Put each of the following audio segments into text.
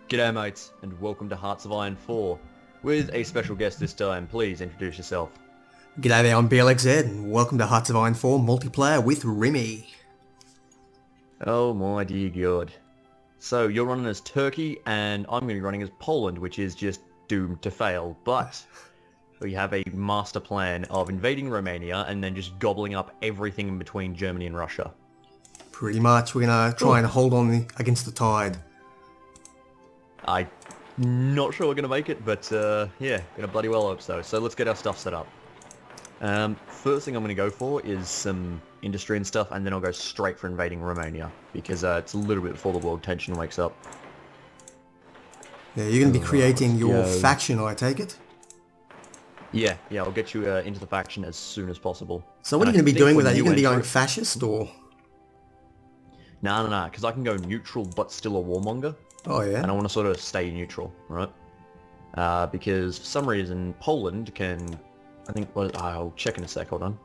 G'day mates, and welcome to Hearts of Iron 4, with a special guest this time. Please introduce yourself. G'day there, I'm Blxz, and welcome to Hearts of Iron 4 multiplayer with Rimmy. Oh my dear god. So, you're running as Turkey, and I'm going to be running as Poland, which is just doomed to fail, but we have a master plan of invading Romania and then just gobbling up everything in between Germany and Russia. Pretty much, we're gonna try and hold on against the tide. I'm not sure we're going to make it, but yeah, gonna bloody well hope so. So let's get our stuff set up. First thing I'm going to go for is some industry and stuff, and then I'll go straight for invading Romania, because it's a little bit before the world tension wakes up. Yeah, you're going to be creating your faction, I take it? Yeah, I'll get you into the faction as soon as possible. So what are you going to be doing with that? You're going to be going fascist, or...? No, because I can go neutral but still a warmonger. Oh, yeah? And I want to sort of stay neutral, right? Because for some reason, Poland can... I think... Well, I'll check in a sec, hold on.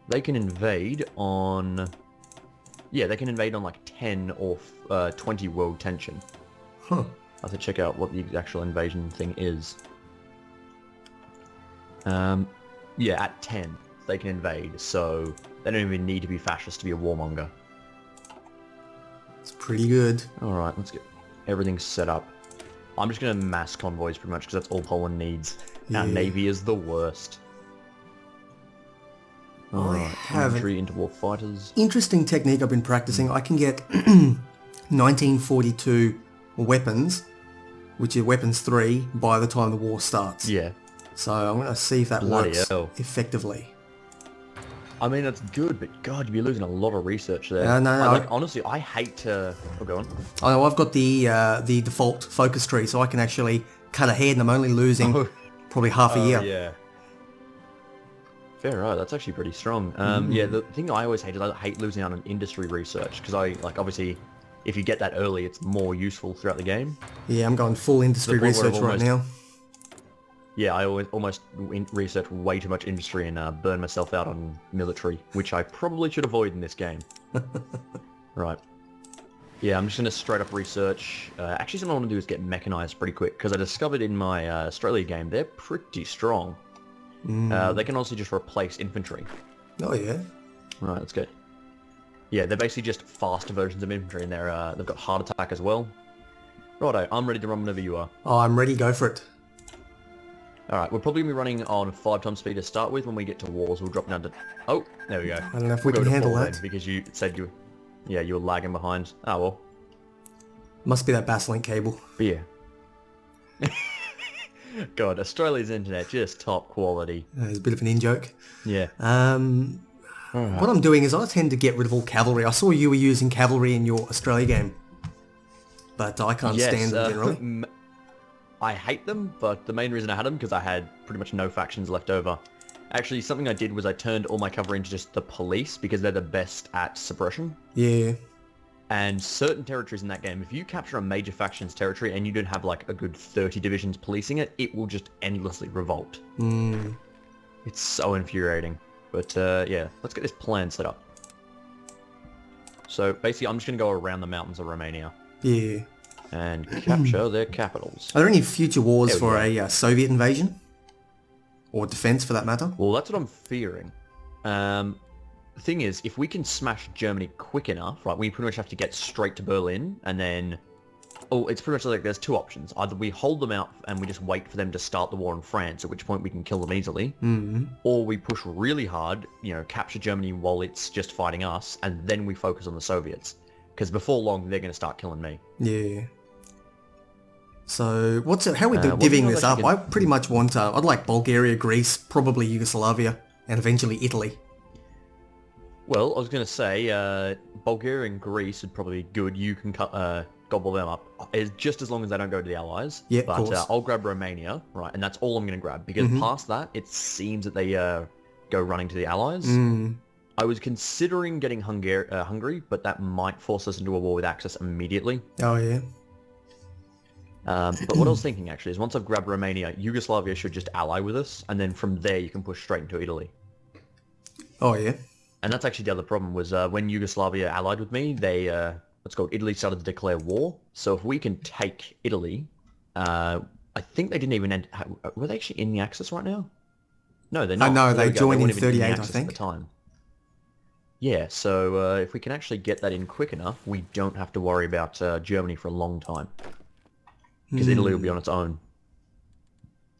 They can invade on... Yeah, they can invade on like 10 or 20 world tension. Huh. I have to check out what the actual invasion thing is. Yeah, at 10 they can invade, so they don't even need to be fascist to be a warmonger. It's pretty good. Alright, let's get everything set up. I'm just going to mass convoys pretty much, because that's all Poland needs. Yeah. Our navy is the worst. Alright, infantry into war fighters. Interesting technique I've been practicing. I can get 1942 weapons, which is weapons 3, by the time the war starts. Yeah. So I'm going to see if that Bloody works hell. effectively. I mean, that's good, but God, you'd be losing a lot of research there. Honestly, I hate to... Oh, go on. I know I've got the default focus tree, so I can actually cut ahead, and I'm only losing probably half a year. Yeah. Fair, right. That's actually pretty strong. Yeah, the thing I always hate is I hate losing out on industry research, because obviously, if you get that early, it's more useful throughout the game. Yeah, I'm going full industry research right now. Yeah, I almost research way too much industry and burn myself out on military, which I probably should avoid in this game. Right. Yeah, I'm just going to straight up research. Actually, something I want to do is get mechanized pretty quick, because I discovered in my Australia game, they're pretty strong. They can also just replace infantry. Oh, yeah? Right, let's go. Yeah, they're basically just faster versions of infantry, and they've got heart attack as well. Righto, I'm ready to run whenever you are. Oh, I'm ready. Go for it. Alright, we're probably going to be running on 5 times speed to start with. When we get to wars, we'll drop down to... Oh, there we go. I don't know if we can handle that. Then, because you said you were lagging behind. Oh, well. Must be that Basslink cable. But yeah. God, Australia's internet, just top quality. It's a bit of an in-joke. Yeah. What I'm doing is I tend to get rid of all cavalry. I saw you were using cavalry in your Australia game. But I can't stand them generally. I hate them, but the main reason I had them because I had pretty much no factions left over. Actually, something I did was I turned all my cavalry into just the police, because they're the best at suppression. Yeah. And certain territories in that game, if you capture a major faction's territory and you don't have like a good 30 divisions policing it, it will just endlessly revolt. It's so infuriating. But yeah, let's get this plan set up. So basically, I'm just going to go around the mountains of Romania. Yeah. And capture their capitals. Are there any future wars for a Soviet invasion? Or defense, for that matter? Well, that's what I'm fearing. The thing is, if we can smash Germany quick enough, right, we pretty much have to get straight to Berlin, and then... Oh, it's pretty much like there's 2 options. Either we hold them out and we just wait for them to start the war in France, at which point we can kill them easily, or we push really hard, capture Germany while it's just fighting us, and then we focus on the Soviets. Because before long, they're going to start killing me. Yeah. So, how are we divvying this up? I pretty much want, I'd like Bulgaria, Greece, probably Yugoslavia, and eventually Italy. Well, I was going to say, Bulgaria and Greece would probably be good. You can gobble them up, just as long as they don't go to the Allies. Yeah, but of course. I'll grab Romania, right, and that's all I'm going to grab, because past that, it seems that they go running to the Allies. I was considering getting Hungary, but that might force us into a war with Axis immediately. Oh, yeah. But what I was thinking, actually, is once I've grabbed Romania, Yugoslavia should just ally with us, and then from there you can push straight into Italy. Oh, yeah? And that's actually the other problem, was when Yugoslavia allied with me, they what's called Italy started to declare war. So if we can take Italy, I think they didn't even end. Were they actually in the Axis right now? No, they're not. No, Well, there they we go. joined in weren't even the 38, I Axis at the think. time. Yeah, so if we can actually get that in quick enough, we don't have to worry about Germany for a long time. Because Italy will be on its own.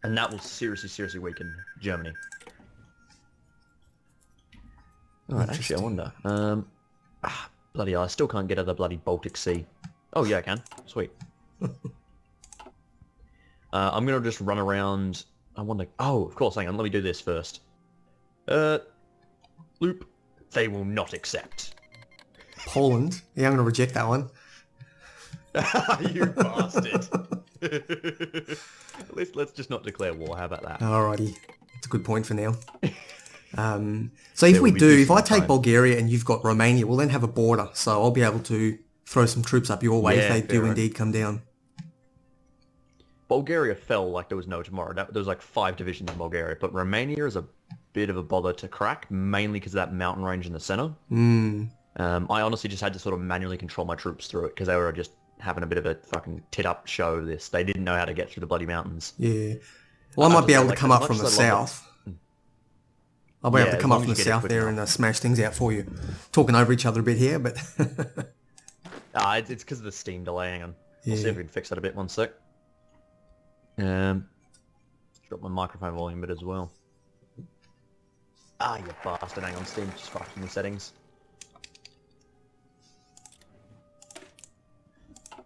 And that will seriously weaken Germany. Alright, actually, I wonder. Bloody hell, I still can't get out of the bloody Baltic Sea. Oh, yeah, I can. Sweet. I'm going to just run around... I wonder... Oh, of course, hang on, let me do this first. Loop. They will not accept. Poland? Yeah, I'm going to reject that one. You bastard. Let's just not declare war. How about that? Alrighty. That's a good point for now. So if I take Bulgaria and you've got Romania, we'll then have a border. So I'll be able to throw some troops up your way if they do indeed come down. Bulgaria fell like there was no tomorrow. There was like 5 divisions in Bulgaria. But Romania is a bit of a bother to crack, mainly because of that mountain range in the center. I honestly just had to sort of manually control my troops through it because they were just having a bit of a fucking tit-up show this. They didn't know how to get through the bloody mountains. Yeah. Well, I might be able to come up from the south. I'll be able to come up from the south there and smash things out for you. Talking over each other a bit here, but... it's because of the steam delay. Hang on. We'll see if we can fix that a bit. One sec. Drop my microphone volume a bit as well. You bastard. Hang on, Steam just fucked in the settings.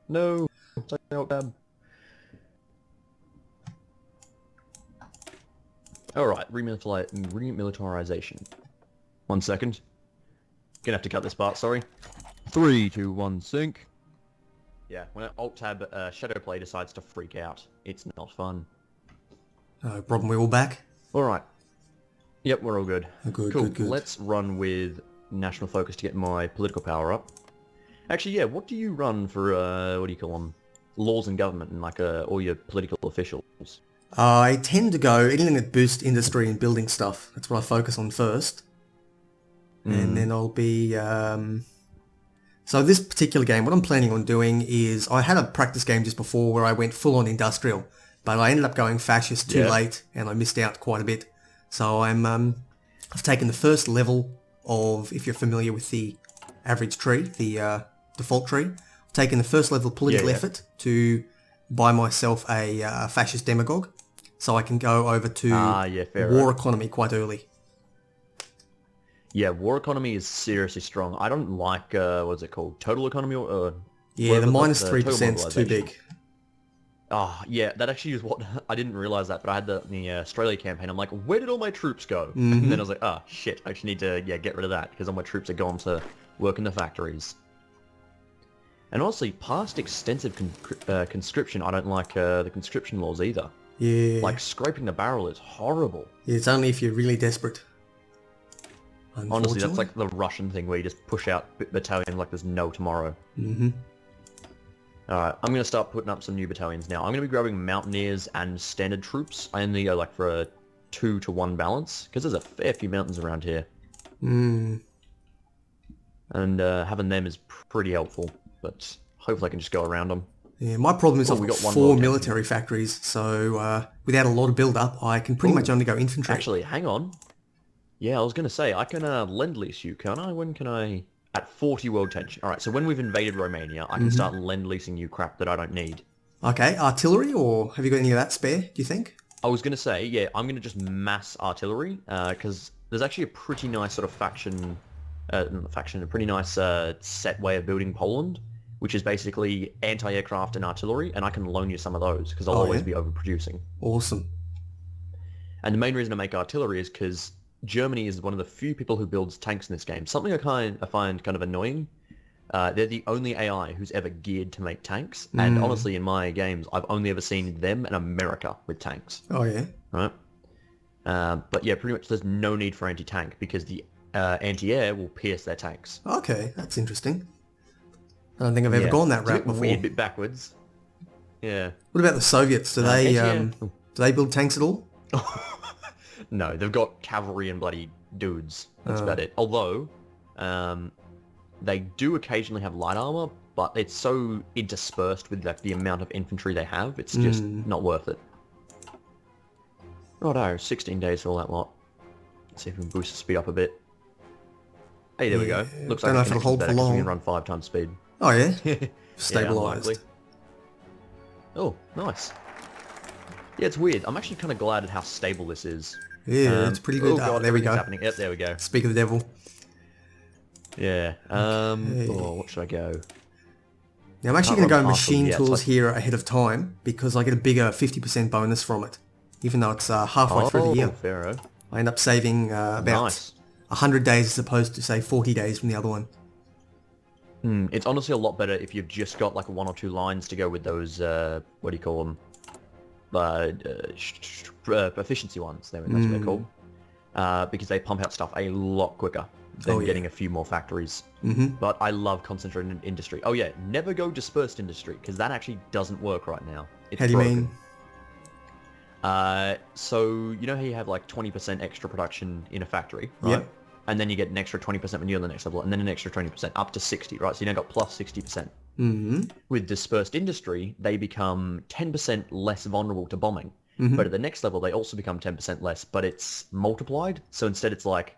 No! Tab. Alright, remilitarization. 1 second. Gonna have to cut this part, sorry. 3, 2, 1, sync. Yeah, when Alt-Tab Shadowplay decides to freak out, it's not fun. No problem, we're all back? Alright. Yep, we're all good. Good. Let's run with national focus to get my political power up. Actually, yeah, what do you run for, what do you call them? Laws and government and like all your political officials? I tend to go anything that boosts industry and building stuff. That's what I focus on first. And then I'll be... So this particular game, what I'm planning on doing is... I had a practice game just before where I went full-on industrial, but I ended up going fascist too late, and I missed out quite a bit. So I've taken the first level of, if you're familiar with the average tree, the default tree, I've taken the first level of political effort to buy myself a fascist demagogue, so I can go over to war economy quite early. Yeah, war economy is seriously strong. I don't like, what's it called, total economy or... yeah, the minus 3% is too big. Oh, yeah, that actually is what... I didn't realise that, but I had the Australia campaign. I'm like, where did all my troops go? And then I was like, oh, shit, I actually need to get rid of that, because all my troops are gone to work in the factories. And honestly, past extensive conscription, I don't like the conscription laws either. Yeah. Like, scraping the barrel is horrible. Yeah, it's only if you're really desperate. Honestly, that's like the Russian thing where you just push out battalions like there's no tomorrow. Alright, I'm going to start putting up some new battalions now. I'm going to be grabbing Mountaineers and Standard Troops. I only go like for a 2-to-1 balance, because there's a fair few mountains around here. And having them is pretty helpful, but hopefully I can just go around them. Yeah, my problem is I've got 4 military factories, so without a lot of build-up, I can pretty much only go infantry. Actually, hang on. Yeah, I was going to say, I can lend-lease you, can't I? When can I... At 40 world tension. Alright, so when we've invaded Romania, I can start lend-leasing you crap that I don't need. Okay, artillery, or have you got any of that spare, do you think? I was going to say, yeah, I'm going to just mass artillery, because there's actually a pretty nice sort of a pretty nice set way of building Poland, which is basically anti-aircraft and artillery, and I can loan you some of those, because I'll always be overproducing. Awesome. And the main reason I make artillery is because Germany is one of the few people who builds tanks in this game. Something I find kind of annoying. They're the only AI who's ever geared to make tanks. And honestly, in my games, I've only ever seen them and America with tanks. Oh, yeah? Right? But yeah, pretty much there's no need for anti-tank because the anti-air will pierce their tanks. Okay, that's interesting. I don't think I've ever gone that route before. Weird, bit backwards. Yeah. What about the Soviets? Do they build tanks at all? No, they've got cavalry and bloody dudes. That's about it. Although, they do occasionally have light armor, but it's so interspersed with like the amount of infantry they have, it's just not worth it. Righto, 16 days for all that lot. Let's see if we can boost the speed up a bit. Hey, there we go. Looks like don't know the if it'll connection's hold better for 'cause we long. can run 5 times speed. Oh yeah? Yeah, Stabilized. unlikely. Oh, nice. Yeah, it's weird. I'm actually kind of glad at how stable this is. Yeah, it's pretty good. Oh god, there we everything's go. happening. Yep, there we go. Speak of the devil. Yeah. Okay. Oh, what should I go? Now I'm actually Can't going to go run past them machine yet, tools so I- here ahead of time because I get a bigger 50% bonus from it. Even though it's halfway through the Oh, year. Pharaoh. I end up saving about Nice. 100 days as opposed to, say, 40 days from the other one. It's honestly a lot better if you've just got like 1 or 2 lines to go with those, what do you call them? Efficiency ones, that's what they're called. Because they pump out stuff a lot quicker than getting a few more factories. But I love concentrated industry. Oh yeah, never go dispersed industry, because that actually doesn't work right now. It's How do you broken. mean? So, you know how you have like 20% extra production in a factory, right? Yep. And then you get an extra 20% when you're on the next level, and then an extra 20%, up to 60, right? So you now got plus 60%. With dispersed industry, they become 10% less vulnerable to bombing. But at the next level, they also become 10% less, but it's multiplied. So instead it's like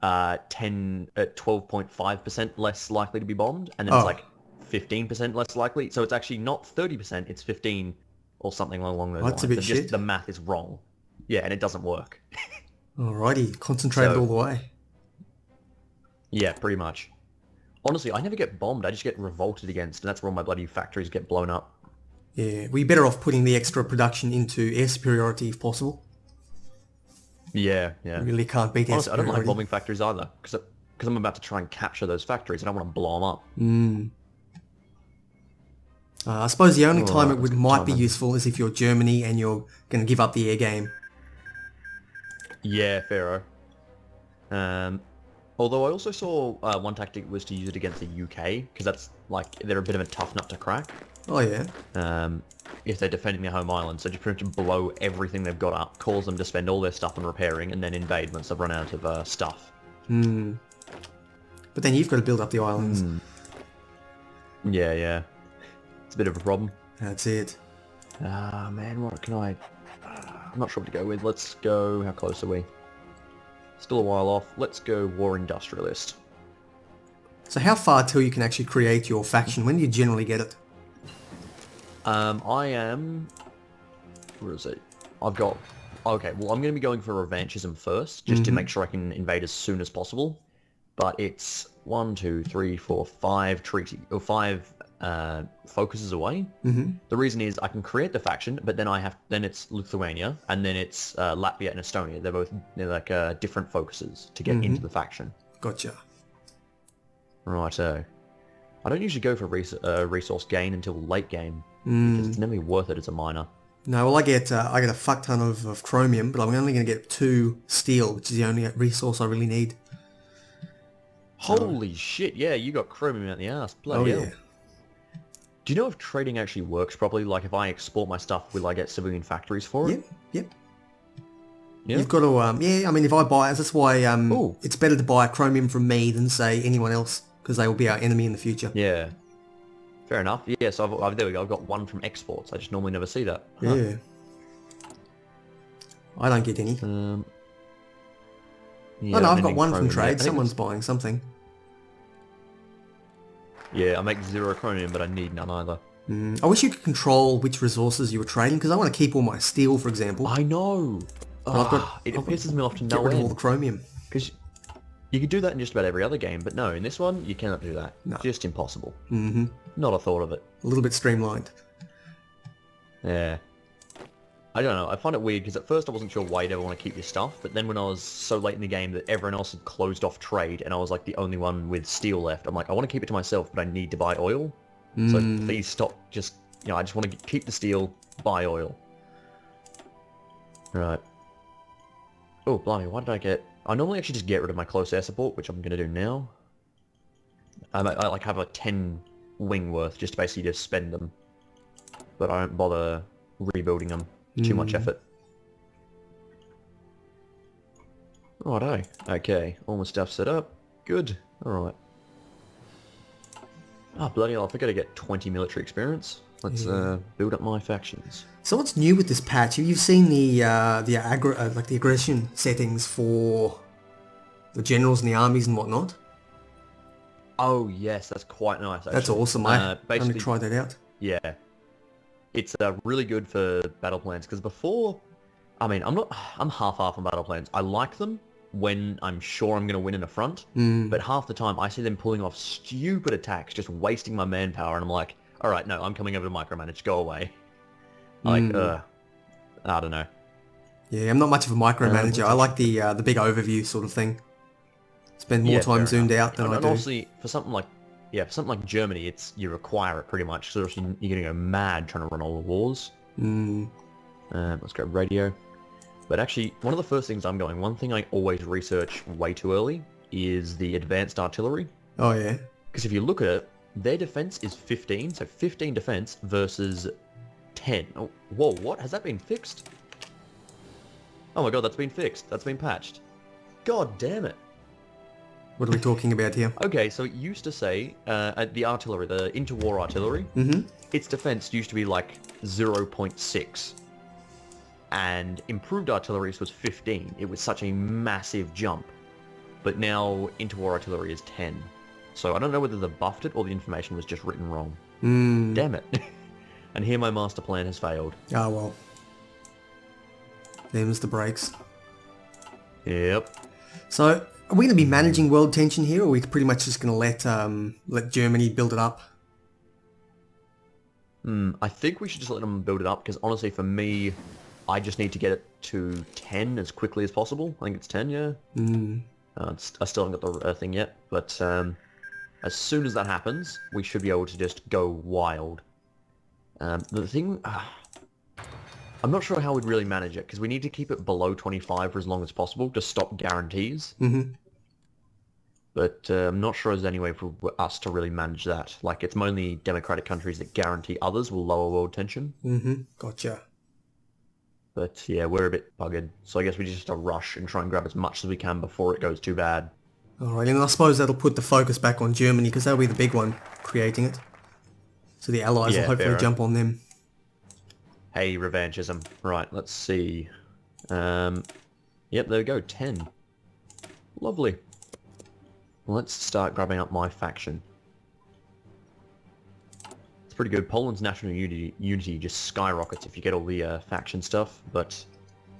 12.5% less likely to be bombed, and then it's like 15% less likely. So it's actually not 30%, it's 15 or something along those lines. That's a bit So just shit. the math is wrong. Yeah, and it doesn't work. Alrighty, concentrated So- all the way. Yeah, pretty much. Honestly, I never get bombed, I just get revolted against, and that's where all my bloody factories get blown up. Yeah, we're better off putting the extra production into air superiority if possible. Yeah, yeah. We really can't beat air Honestly, I don't like superiority. bombing factories either, because I'm about to try and capture those factories, and I want to blow them up. I suppose the only time Alright, it might be useful is if you're Germany and you're going to give up the air game. Yeah, Pharaoh. Although I also saw one tactic was to use it against the UK, because that's, like, they're a bit of a tough nut to crack. Oh yeah. If they're defending their home island, so just pretty much blow everything they've got up, cause them to spend all their stuff on repairing, and then invade once they've run out of stuff. But then you've got to build up the islands. Yeah, yeah. It's a bit of a problem. That's it. Ah, man, what can I... I'm not sure what to go with. Let's go... How close are we? Still a while off. Let's go War Industrialist. So how far till you can actually create your faction? When do you generally get it? I am... Where is it? I've got... Okay, well, I'm going to be going for revanchism first, just to make sure I can invade as soon as possible. But it's 1, 2, 3, 4, 5 treaty... Or 5 focuses away. The reason is I can create the faction, but then then it's Lithuania, and then it's Latvia and Estonia. They're like different focuses to get into the faction. Gotcha. Righto. I don't usually go for resource gain until late game, because it's never worth it as a miner. No, well I get a fuck ton of chromium, but I'm only going to get 2 steel, which is the only resource I really need. Holy shit, yeah, you got chromium out the ass. Bloody hell. Yeah. Do you know if trading actually works properly? Like if I export my stuff, will I get civilian factories for it? Yep. Yeah? You've got to, yeah, I mean, if I buy it, that's why it's better to buy chromium from me than, say, anyone else, because they will be our enemy in the future. Yeah. Fair enough. Yeah, so there we go. I've got 1 from exports. I just normally never see that. Huh. Yeah. I don't get any. Yeah, Oh no, I've got 1 from trade. Someone's buying something. Yeah, I make 0 chromium, but I need none either. I wish you could control which resources you were trading, because I want to keep all my steel, for example. I know. It pisses me off to Get no rid of all the end. chromium. Because you could do that in just about every other game, but no, in this one, you cannot do that. No. Just impossible. Not a thought of it. A little bit streamlined. Yeah. I don't know, I find it weird, because at first I wasn't sure why you'd ever want to keep your stuff, but then when I was so late in the game that everyone else had closed off trade, and I was like the only one with steel left, I'm like, I want to keep it to myself, but I need to buy oil. So please stop, just, I just want to keep the steel, buy oil. Right. Oh, blimey, why did I get... I normally actually just get rid of my close air support, which I'm going to do now. I like have a 10 wing worth, just to basically just spend them. But I don't bother rebuilding them. Too much effort. Righto. Okay, all my stuff set up. Good. Alright. Oh, bloody hell, I think I gotta get 20 military experience. Let's build up my factions. So what's new with this patch? Have you seen the the aggression settings for the generals and the armies and whatnot? Oh, yes, that's quite nice, actually. That's awesome. I basically, only tried that out. yeah. It's really good for battle plans, because before... I mean, I'm half-half on battle plans. I like them when I'm sure I'm going to win in a front, but half the time I see them pulling off stupid attacks, just wasting my manpower, and I'm like, alright, no, I'm coming over to micromanage, go away. I don't know. Yeah, I'm not much of a micromanager. I like the big overview sort of thing. Spend more time zoomed out than I do. Honestly, for something like Germany, you require it pretty much. So you're going to go mad trying to run all the wars. Let's go radio. But actually, one of the first things one thing I always research way too early is the advanced artillery. Oh yeah. Because if you look at it, their defense is 15, so 15 defense versus 10. Oh, whoa, what? Has that been fixed? Oh my god, that's been fixed. That's been patched. God damn it. What are we talking about here? Okay, so it used to say, the artillery, the interwar artillery, its defense used to be like 0.6. And improved artillery was 15. It was such a massive jump. But now interwar artillery is 10. So I don't know whether they buffed it or the information was just written wrong. Damn it. And here my master plan has failed. Oh well. Them's the breaks. Yep. So, are we going to be managing world tension here, or are we pretty much just going to let Germany build it up? I think we should just let them build it up, because honestly, for me, I just need to get it to 10 as quickly as possible. I think it's 10, yeah? I still haven't got the thing yet, but as soon as that happens, we should be able to just go wild. The thing... I'm not sure how we'd really manage it, because we need to keep it below 25 for as long as possible to stop guarantees. But I'm not sure there's any way for us to really manage that. Like, it's mainly democratic countries that guarantee others will lower world tension. Gotcha. But yeah, we're a bit buggered. So I guess we just have to rush and try and grab as much as we can before it goes too bad. Alright, and I suppose that'll put the focus back on Germany, because that'll be the big one creating it. So the Allies will hopefully jump on them. Hey, revanchism. Right, let's see. Yep, there we go, 10. Lovely. Let's start grabbing up my faction. It's pretty good. Poland's national unity just skyrockets if you get all the faction stuff, but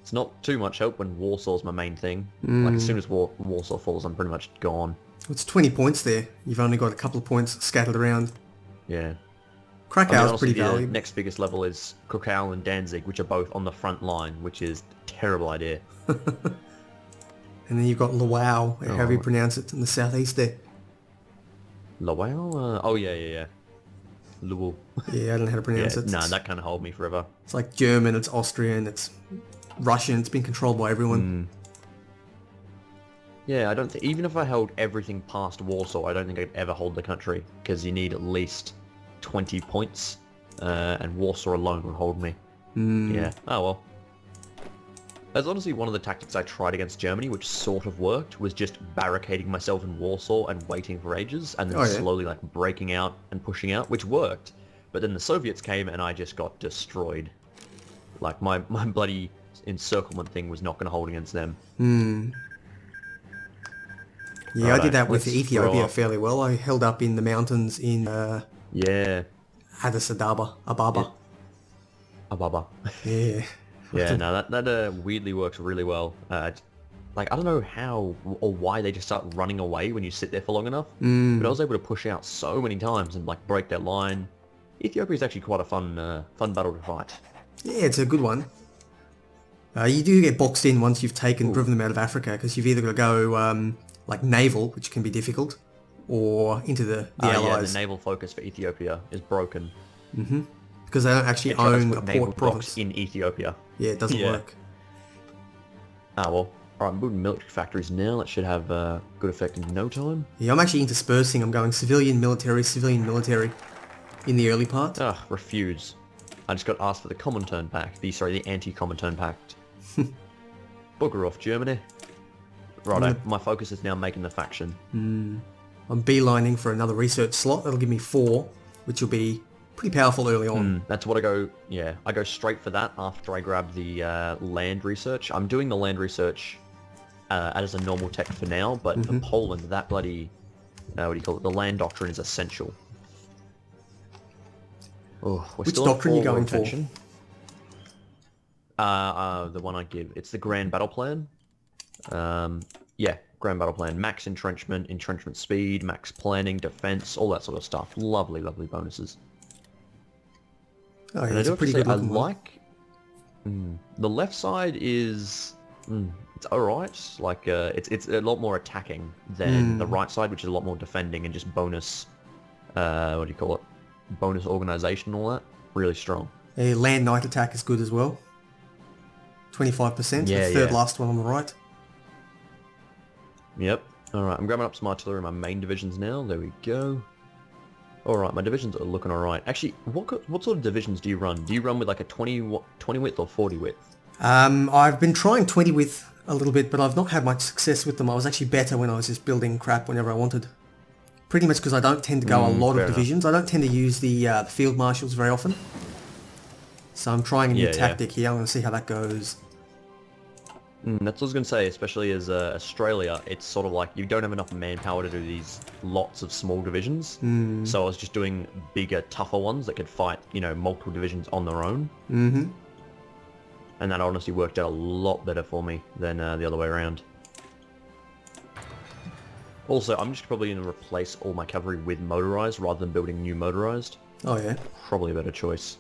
it's not too much help when Warsaw's my main thing. Like, as soon as Warsaw falls, I'm pretty much gone. It's 20 points there. You've only got a couple of points scattered around. Yeah. Krakow's pretty valuable. The next biggest level is Krakow and Danzig, which are both on the front line, which is a terrible idea. And then you've got Lwów, however you pronounce it, in the southeast there. Lwów? Oh, yeah. Lwów. Yeah, I don't know how to pronounce it. Nah, that can't hold me forever. It's like German, it's Austrian, it's Russian, it's been controlled by everyone. Yeah, I don't think... Even if I held everything past Warsaw, I don't think I'd ever hold the country, because you need at least 20 points, and Warsaw alone would hold me. Yeah, oh well. That's honestly one of the tactics I tried against Germany, which sort of worked, was just barricading myself in Warsaw and waiting for ages, and then slowly like breaking out and pushing out, which worked. But then the Soviets came and I just got destroyed. Like, my bloody encirclement thing was not going to hold against them. Yeah, right, I did that with Ethiopia fairly well. I held up in the mountains in Addis Ababa. Ababa. Yeah. Yeah, no, that weirdly works really well. Like, I don't know how or why they just start running away when you sit there for long enough, but I was able to push out so many times and like break their line. Ethiopia is actually quite a fun battle to fight. Yeah, it's a good one. You do get boxed in once you've driven them out of Africa, because you've either got to go like naval, which can be difficult, or into the Allies. Yeah, the naval focus for Ethiopia is broken. Because they don't actually own a port province in Ethiopia. Yeah, it doesn't work. Ah, well. Alright, I'm building military factories now. That should have good effect in no time. Yeah, I'm actually interspersing. I'm going civilian, military in the early part. Ah, refuse. I just got asked for the Comintern pack. The anti-Comintern pact. Bugger off, Germany. Righto, my focus is now making the faction. I'm beelining for another research slot. That'll give me 4, which will be pretty powerful early on. That's what I go, yeah, I go straight for that after I grab the land research. I'm doing the land research as a normal tech for now, but for Poland, that bloody, what do you call it, the land doctrine is essential. Oh, we're Which still doctrine are you going at for? The one I give, it's the Grand Battle Plan. Yeah, Grand Battle Plan. Max entrenchment, entrenchment speed, max planning, defense, all that sort of stuff. Lovely, lovely bonuses. Oh, yeah, And I it's do a have to pretty say, good I looking one. like... the left side is... it's alright. Like, it's a lot more attacking than the right side, which is a lot more defending and just bonus... what do you call it? Bonus organization and all that. Really strong. Yeah, land knight attack is good as well. 25%, Yeah, the third yeah. last one on the right. Yep. Alright, I'm grabbing up some artillery in my main divisions now. There we go. Alright, my divisions are looking alright. Actually, what sort of divisions do you run? Do you run with like a 20 width or 40 width? I've been trying 20 width a little bit, but I've not had much success with them. I was actually better when I was just building crap whenever I wanted. Pretty much because I don't tend to go a lot of divisions. I don't tend to use the field marshals very often. So I'm trying a new tactic here. I'm going to see how that goes. That's what I was going to say, especially as Australia, it's sort of like you don't have enough manpower to do these lots of small divisions. So I was just doing bigger, tougher ones that could fight, you know, multiple divisions on their own. And that honestly worked out a lot better for me than the other way around. Also, I'm just probably going to replace all my cavalry with motorized rather than building new motorized. Oh yeah. Probably a better choice.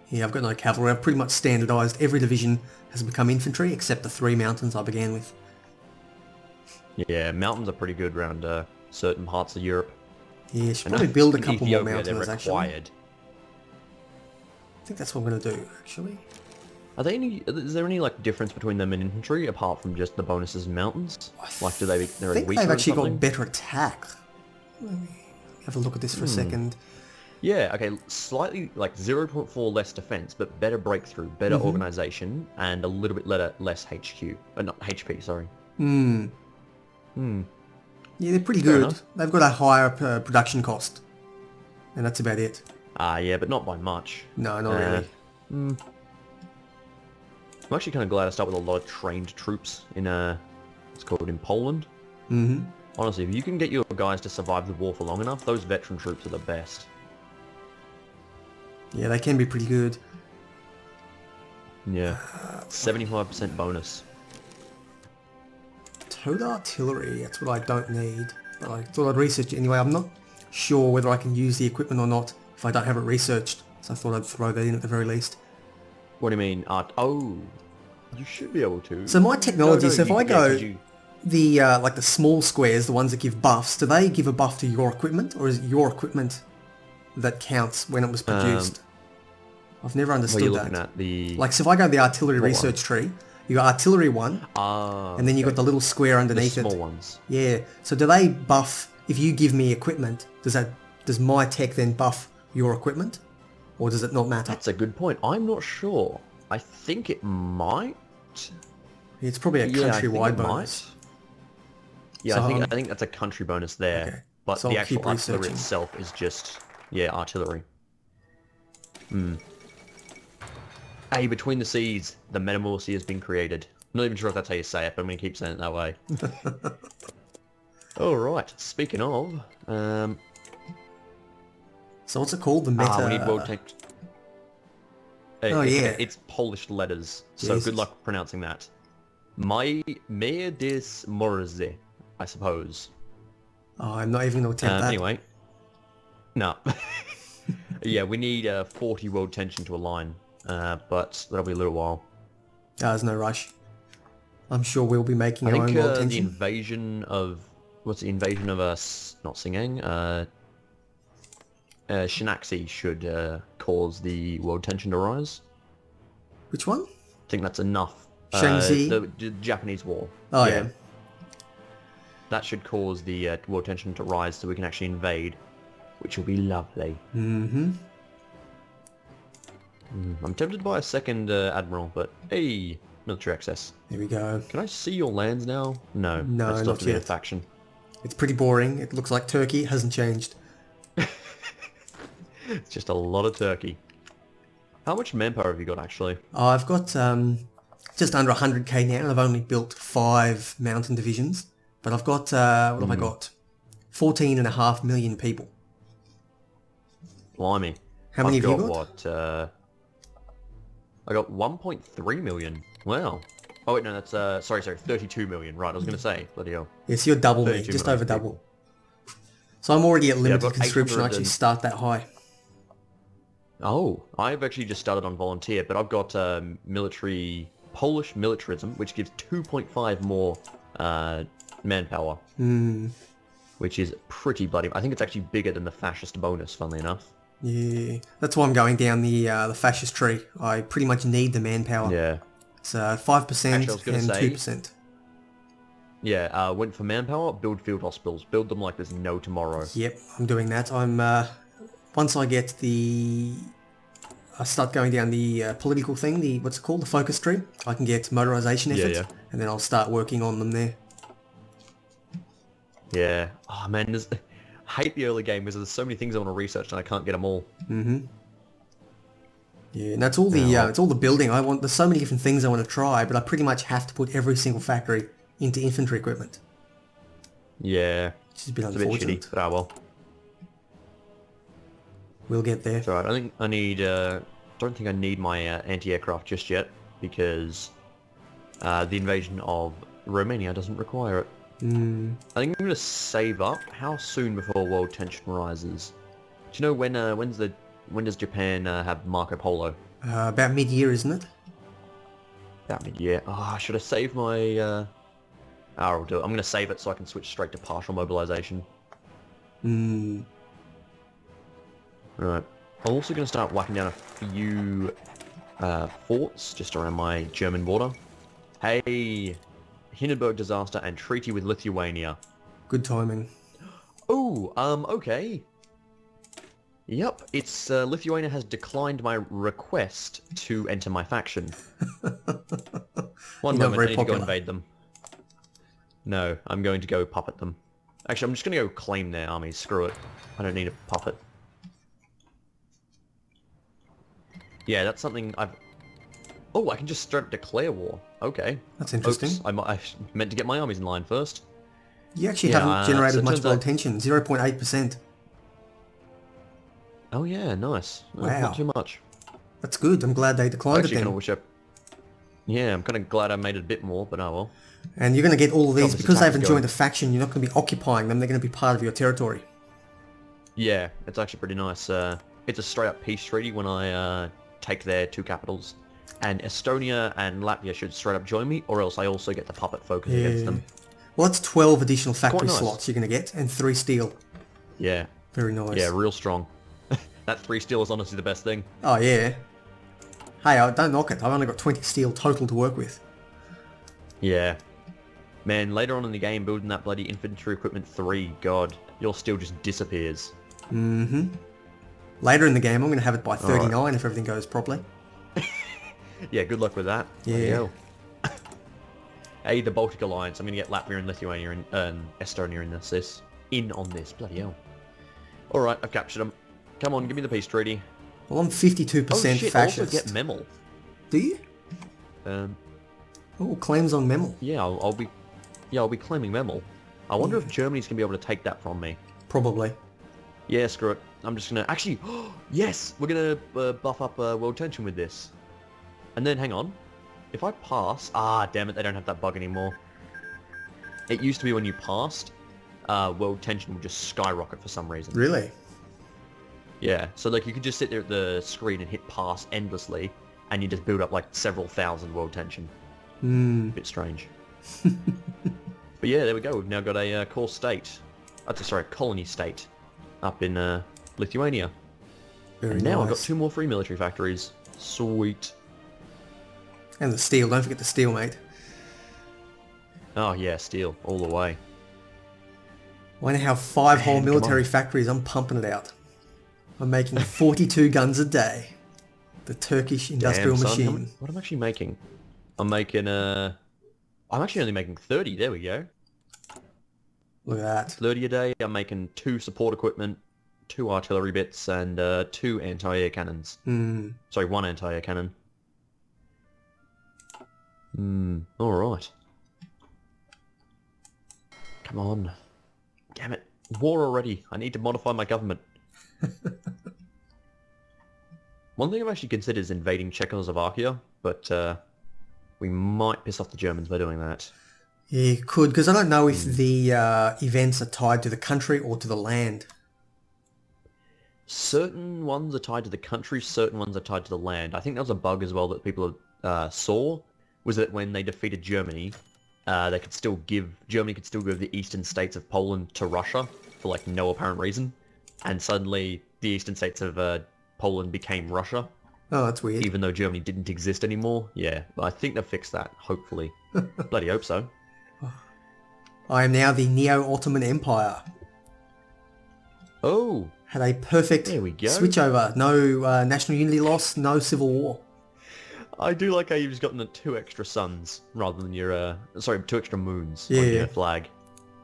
Yeah, I've got no cavalry. I've pretty much standardised. Every division has become infantry, except the 3 mountains I began with. Yeah, mountains are pretty good around certain parts of Europe. Yeah, I should probably build a In couple more Ethiopia, mountains, they're actually. required. I think that's what I'm going to do, actually. Are they any? Is there any like difference between them and infantry apart from just the bonuses and mountains? Like, do they? They're I think weaker they've or actually something? got better attack. Let me have a look at this for a second. Yeah, okay, slightly, like 0.4 less defense, but better breakthrough, better organization, and a little bit less HQ. Not HP, sorry. Yeah, they're pretty Fair good. enough. They've got a higher production cost. And that's about it. Yeah, but not by much. No, not really. I'm actually kind of glad I start with a lot of trained troops in, it's called in Poland. Honestly, if you can get your guys to survive the war for long enough, those veteran troops are the best. Yeah, they can be pretty good. Yeah. 75% bonus. Towed artillery, that's what I don't need. But I thought I'd research it anyway. I'm not sure whether I can use the equipment or not if I don't have it researched. So I thought I'd throw that in at the very least. What do you mean? Oh, you should be able to. So my technology, so if I go, you- the like the small squares, the ones that give buffs, do they give a buff to your equipment, or is it your equipment that counts when it was produced? I've never Well, understood you're that. looking at the... Like, so if I go to the artillery research tree, you got artillery 1, and then you got the little square the underneath small it. ones. Yeah. So do they buff, if you give me equipment, does my tech then buff your equipment? Or does it not matter? That's a good point. I'm not sure. I think it might. It's probably a Yeah, I think countrywide it bonus. might. Yeah, So, I think that's a country bonus there. okay. But So the I'll actual keep artillery researching. itself is just, yeah, artillery. Hey, between the seas, the metamorphosis has been created. I'm not even sure if that's how you say it, but I'm going to keep saying it that way. Alright, speaking of... So what's it called? The meta... we need world tech... Oh, yeah. It's Polish letters, so Jesus. good luck pronouncing that. Mayor des Morze, I suppose. Oh, I'm not even going to attempt that. Anyway. No. Yeah, we need 40 world tension to align, but that'll be a little while. There's no rush. I'm sure we'll be making I our own think world the tension. invasion of... What's the invasion of not Singang? Shinaxi should cause the world tension to rise. Which one? I think that's enough. Shangzi? The Japanese war. Oh, yeah. That should cause the world tension to rise so we can actually invade, which will be lovely. I'm tempted to buy a second admiral, but hey, military access. Here we go. Can I see your lands now? No. No, that's not to be a yet. faction. It's pretty boring. It looks like Turkey. It hasn't changed. It's just a lot of turkey. How much manpower have you got, actually? I've got just under 100k now, and I've only built 5 mountain divisions. But I've got, what have I got? 14.5 million people. Blimey. How many I've have you got? got? I got 1.3 million. Wow. Oh wait, no, that's sorry, 32 million. Right, I was gonna say, bloody hell. Yes, you're double me, 32 just million over people. double. So I'm already at I've limited got conscription. I 800 actually and- start that high. Oh, I've actually just started on volunteer, but I've got Polish militarism, which gives 2.5 more manpower, which is pretty bloody. I think it's actually bigger than the fascist bonus, funnily enough. Yeah, that's why I'm going down the fascist tree. I pretty much need the manpower. Yeah. So 5% Actually, I was gonna and say- 2%. Yeah, went for manpower, build field hospitals. Build them like there's no tomorrow. Yep, I'm doing that. I'm once I get I start going down the political thing, what's it called, the focus tree. I can get motorization Yeah, efforts, yeah. and then I'll start working on them there. Yeah. Oh man, I hate the early game because there's so many things I want to research and I can't get them all. Yeah, and that's all it's all the building I want. There's so many different things I want to try, but I pretty much have to put every single factory into infantry equipment. Yeah. Which is a bit It's a bit unfortunate. shitty, but ah well. We'll get there. It's alright. I think I need. Don't think I need my anti-aircraft just yet because the invasion of Romania doesn't require it. I think I'm gonna save up. How soon before world tension rises? Do you know when does Japan have Marco Polo? About mid-year, isn't it? That mid-year. Oh, should I save my? I'll do it. I'm gonna save it so I can switch straight to partial mobilization. Right. I'm also going to start whacking down a few forts just around my German border. Hey, Hindenburg disaster and treaty with Lithuania. Good timing. Oh, okay. Yep, it's Lithuania has declined my request to enter my faction. One You're not moment, very I need to go popular. invade them. No, I'm going to go puppet them. Actually, I'm just going to go claim their armies. Screw it. I don't need a puppet. Yeah, that's something I've... Oh, I can just straight up declare war. Okay. That's interesting. Oops, I meant to get my armies in line first. You actually Yeah, haven't so generated it much turns world out- tension, 0.8%. Oh yeah, nice. Wow. Not too much. That's good. I'm glad they declined it Actually, kind then. of wish I... Yeah, I'm kind of glad I made it a bit more, but oh well. And you're going to get all of these, this because they attack is haven't going- joined a faction, you're not going to be occupying them, they're going to be part of your territory. Yeah, it's actually pretty nice. It's a straight up peace treaty when I take their 2 capitals. And Estonia and Latvia should straight up join me, or else I also get the puppet focus against them. Well, that's 12 additional factory nice. slots you're going to get, and 3 steel. Yeah. Very nice. Yeah, real strong. That 3 steel is honestly the best thing. Oh, yeah. Hey, don't knock it. I've only got 20 steel total to work with. Yeah. Man, later on in the game, building that bloody infantry equipment 3, god, your steel just disappears. Later in the game, I'm going to have it by 39 if everything goes properly. Yeah, good luck with that. Yeah. Bloody hell. Hey, the Baltic Alliance. I'm going to get Latvia and Lithuania and Estonia in on this. Bloody hell. Alright, I've captured them. Come on, give me the peace treaty. Well, I'm 52% Oh shit, fascist. also get Memel. Do you? Oh, claims on Memel. Yeah, I'll be claiming Memel. I wonder if Germany's going to be able to take that from me. Probably. Yeah, screw it. I'm just going to... Actually, yes! We're going to buff up world tension with this. And then, hang on. If I pass... Ah, damn it, they don't have that bug anymore. It used to be when you passed, world tension would just skyrocket for some reason. Really? Yeah, so like you could just sit there at the screen and hit pass endlessly, and you just build up like several thousand world tension. Bit strange. But yeah, there we go. We've now got a core state. Sorry, colony state up in Lithuania. Very And now I've got nice. 2 more free military factories. Sweet. And the steel. Don't forget the steel, mate. Oh yeah, steel all the way. I now have 5 whole Man, come military on. factories. I'm pumping it out. I'm making 42 guns a day. The Turkish industrial Damn, son, machine. what am I actually making? I'm making I'm actually only making 30. There we go. Look at that. 30 a day. I'm making 2 support equipment, 2 artillery bits, and 2 anti-air cannons. Sorry, 1 anti-air cannon. Alright. Come on. Damn it. War already. I need to modify my government. One thing I've actually considered is invading Czechoslovakia, but we might piss off the Germans by doing that. Yeah, you could, because I don't know if the events are tied to the country or to the land. Certain ones are tied to the country, certain ones are tied to the land. I think that was a bug as well that people saw, was that when they defeated Germany, Germany could still give the eastern states of Poland to Russia for like no apparent reason, and suddenly the eastern states of Poland became Russia. Oh, that's weird. Even though Germany didn't exist anymore. Yeah, I think they've fixed that, hopefully. Bloody hope so. I am now the Neo-Ottoman Empire. Oh! Had a perfect There we go. switchover. No national unity loss, no civil war. I do like how you've just gotten the 2 extra suns rather than your, 2 extra moons Yeah. on your flag.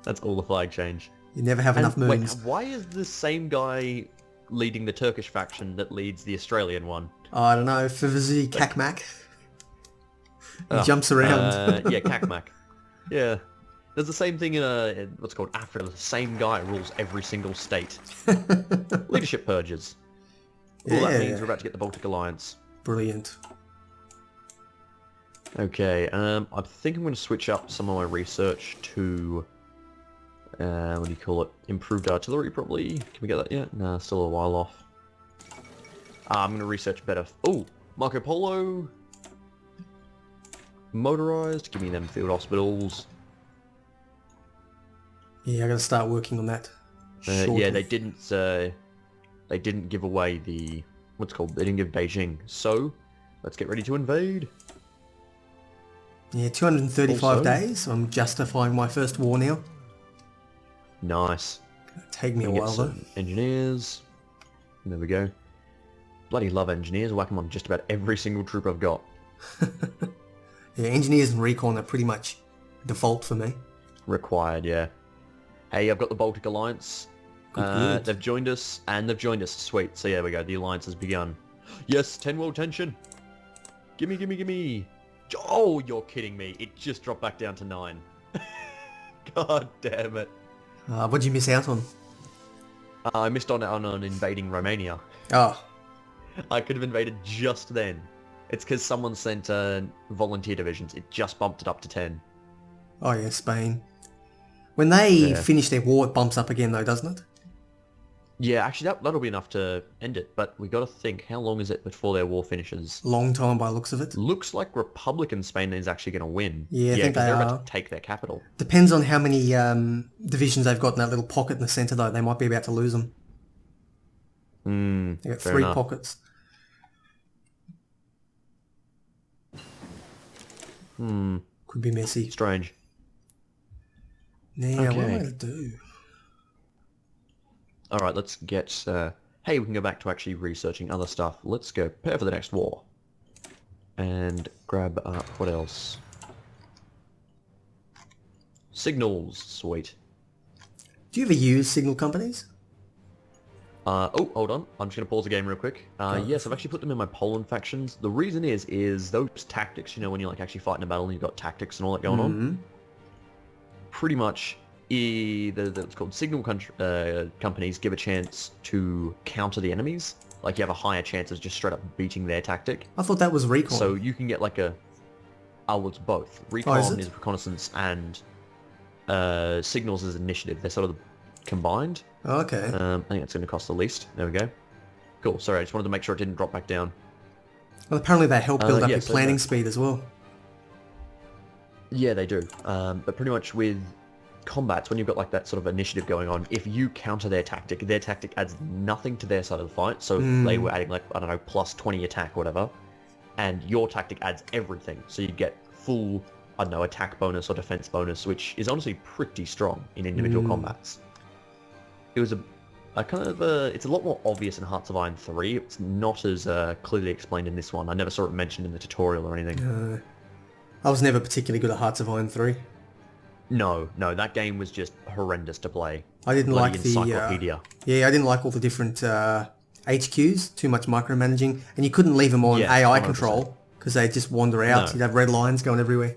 That's all the flag change. You never have enough moons. Wait, why is the same guy leading the Turkish faction that leads the Australian one? I don't know, Fivzi Kakmak. He jumps around. Yeah, Kakmak. Yeah. There's the same thing in what's called Africa. The same guy rules every single state. Leadership purges. All that means we're about to get the Baltic Alliance. Brilliant. Okay, I think I'm going to switch up some of my research to, what do you call it? Improved artillery, probably. Can we get that yet? Nah, still a while off. I'm going to research better. Oh, Marco Polo. Motorized. Give me them field hospitals. Yeah, I gotta start working on that. Yeah, they didn't give away the, what's it called? They didn't give Beijing. So, let's get ready to invade. Yeah, 235 Also, days. I'm justifying my first war now. Nice. It'll take me a Get while though. some engineers. There we go. Bloody love engineers. Whack them on just about every single troop I've got. Yeah, engineers and recon are pretty much default for me. Required, yeah. Hey, I've got the Baltic Alliance. Good. They've joined us, and they've joined us. Sweet. So yeah, we go. The alliance has begun. Yes, 10 world tension. Gimme, gimme, gimme. Oh, you're kidding me. It just dropped back down to 9. God damn it. What'd you miss out on? I missed on invading Romania. Oh, I could have invaded just then. It's because someone sent volunteer divisions. It just bumped it up to 10. oh yeah, Spain. When they Yeah. finish their war, it bumps up again though, doesn't it? Yeah, actually, that'll be enough to end it. But we got to think, how long is it before their war finishes? Long time by the looks of it. Looks like Republican Spain is actually going to win. Yeah, I think 'cause they they're are. about to take their capital. Depends on how many divisions they've got in that little pocket in the centre though. They might be about to lose them. They got fair 3 enough. pockets. Could be messy. Strange. Now, what am I Okay. going to do? All right, let's get... hey, we can go back to actually researching other stuff. Let's go prepare for the next war. And grab up... what else? Signals. Sweet. Do you ever use signal companies? Oh, hold on. I'm just going to pause the game real quick. Yes, I've actually put them in my Poland factions. The reason is those tactics, you know, when you're like actually fighting a battle and you've got tactics and all that going on. Pretty much, it's called signal companies give a chance to counter the enemies. Like you have a higher chance of just straight up beating their tactic. I thought that was recon. So you can get like a... Oh, it's both. is Recon it? is reconnaissance and signals is initiative. They're sort of combined. Oh, okay. I think that's going to cost the least. There we go. Cool. Sorry, I just wanted to make sure it didn't drop back down. Well, apparently they help build up yeah, your so planning that- speed as well. Yeah, they do. But pretty much with combats, when you've got like that sort of initiative going on, if you counter their tactic adds nothing to their side of the fight. So they were adding like, I don't know, plus 20 attack or whatever. And your tactic adds everything. So you get full, I don't know, attack bonus or defense bonus, which is honestly pretty strong in individual combats. It was a kind of it's a lot more obvious in Hearts of Iron 3. It's not as clearly explained in this one. I never saw it mentioned in the tutorial or anything. I was never particularly good at Hearts of Iron 3. No, no, that game was just horrendous to play. I didn't Bloody like the encyclopedia. yeah, I didn't like all the different HQs. Too much micromanaging, and you couldn't leave them on Yes, AI 100%. control because they just wander out. No. You'd have red lines going everywhere.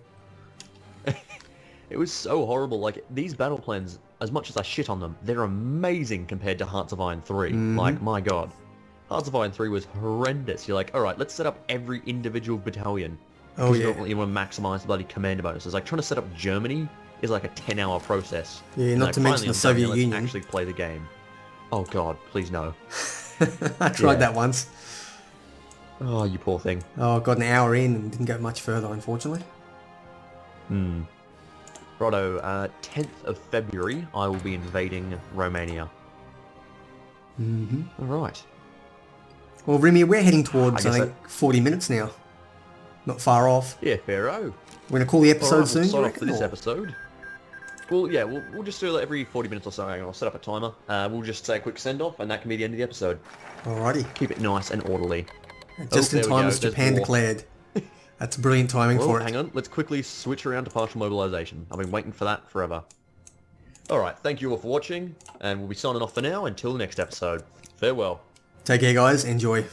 It was so horrible. Like, these battle plans, as much as I shit on them, they're amazing compared to Hearts of Iron 3. Like, my god. Hearts of Iron 3 was horrendous. You're like, alright, let's set up every individual battalion. Oh You yeah, don't- you want to maximize the bloody commander bonuses. Like, trying to set up Germany is like a 10-hour process. yeah. You're Not like, to mention "Finally, the I'm done Soviet here, let's Union. actually play the game. Oh god, please no. I tried Yeah. that once. Oh, you poor thing. Oh, got an hour in and didn't go much further, unfortunately. Righto, 10th of February, I will be invading Romania. Alright. Well, Rimmy, we're heading towards, I I guess think, 40 minutes now. Not far off. Yeah, Pharaoh. We're going to call the episode Alright, soon, we'll you start off for reckon? this or- episode. Well, yeah, we'll just do it every 40 minutes or so. Hang on, I'll set up a timer. We'll just say a quick send-off, and that can be the end of the episode. Alrighty. Keep it nice and orderly. Just Oh, in there we time go, as there's Japan war. declared. That's brilliant timing Well, for it. hang on, let's quickly switch around to partial mobilization. I've been waiting for that forever. Alright, thank you all for watching, and we'll be signing off for now until the next episode. Farewell. Take care, guys. Enjoy.